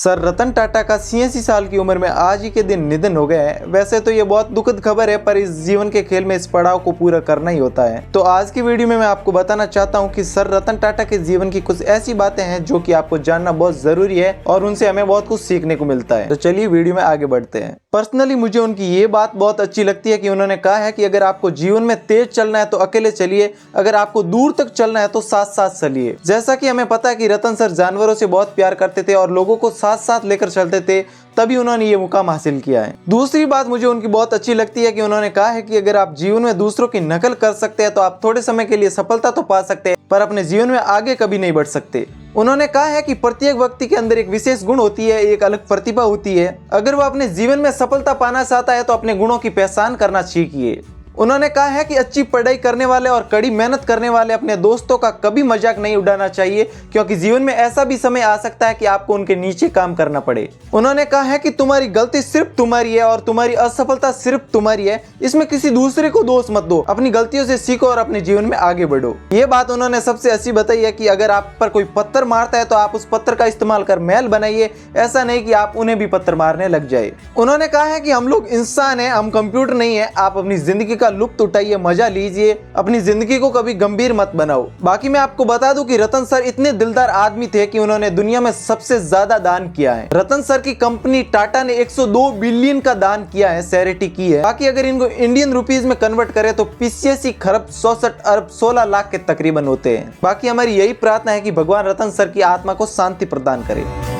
Sir Ratan Tata का 86 साल की उम्र में आज ही के दिन निधन हो गया है। वैसे तो ये बहुत दुखद खबर है, पर इस जीवन के खेल में इस पड़ाव को पूरा करना ही होता है। तो आज की वीडियो में मैं आपको बताना चाहता हूँ कि सर रतन टाटा के जीवन की कुछ ऐसी बातें हैं जो कि आपको जानना बहुत जरूरी है और उनसे हमें बहुत कुछ सीखने को मिलता है। तो चलिए वीडियो में आगे बढ़ते हैं। पर्सनली मुझे उनकी ये बात बहुत अच्छी लगती है कि उन्होंने कहा है कि अगर आपको जीवन में तेज चलना है तो अकेले चलिए, अगर आपको दूर तक चलना है तो साथ साथ चलिए। जैसा कि हमें पता है कि रतन सर जानवरों से बहुत प्यार करते थे और लोगों को साथ साथ लेकर चलते थे, तभी उन्होंने ये मुकाम हासिल किया है। दूसरी बात मुझे उनकी बहुत अच्छी लगती है कि उन्होंने कहा है कि अगर आप जीवन में दूसरों की नकल कर सकते हैं तो आप थोड़े समय के लिए सफलता तो पा सकते हैं, पर अपने जीवन में आगे कभी नहीं बढ़ सकते। उन्होंने कहा है कि प्रत्येक व्यक्ति के अंदर एक विशेष गुण होती है, एक अलग प्रतिभा होती है। अगर वो अपने जीवन में सफलता पाना चाहता है तो अपने गुणों की पहचान करना सीखिए। उन्होंने कहा है कि अच्छी पढ़ाई करने वाले और कड़ी मेहनत करने वाले अपने दोस्तों का कभी मजाक नहीं उड़ाना चाहिए, क्योंकि जीवन में ऐसा भी समय आ सकता है कि आपको उनके नीचे काम करना पड़े। उन्होंने कहा है कि तुम्हारी गलती सिर्फ तुम्हारी है और तुम्हारी असफलता सिर्फ तुम्हारी है, इसमें किसी दूसरे को दोष मत दो। अपनी गलतियों से सीखो और अपने जीवन में आगे बढ़ो। ये बात उन्होंने सबसे अच्छी बताई है कि अगर आप पर कोई पत्थर मारता है तो आप उस पत्थर का इस्तेमाल कर महल बनाइए, ऐसा नहीं कि आप उन्हें भी पत्थर मारने लग जाए। उन्होंने कहा है कि हम लोग इंसान हैं, हम कंप्यूटर नहीं है। आप अपनी जिंदगी का लुत्फ उठाइए, मजा लीजिए, अपनी जिंदगी को कभी गंभीर मत बनाओ। बाकी मैं आपको बता दूं कि रतन सर इतने दिलदार आदमी थे कि उन्होंने दुनिया में सबसे ज्यादा दान किया है। रतन सर की कंपनी टाटा ने 102 बिलियन का दान किया है, चैरिटी की है। बाकी अगर इनको इंडियन रुपीज में कन्वर्ट करें तो 85 खरब 64 अरब 16 लाख के तकरीबन होते हैं। बाकी हमारी यही प्रार्थना है कि भगवान रतन सर की आत्मा को शांति प्रदान करे।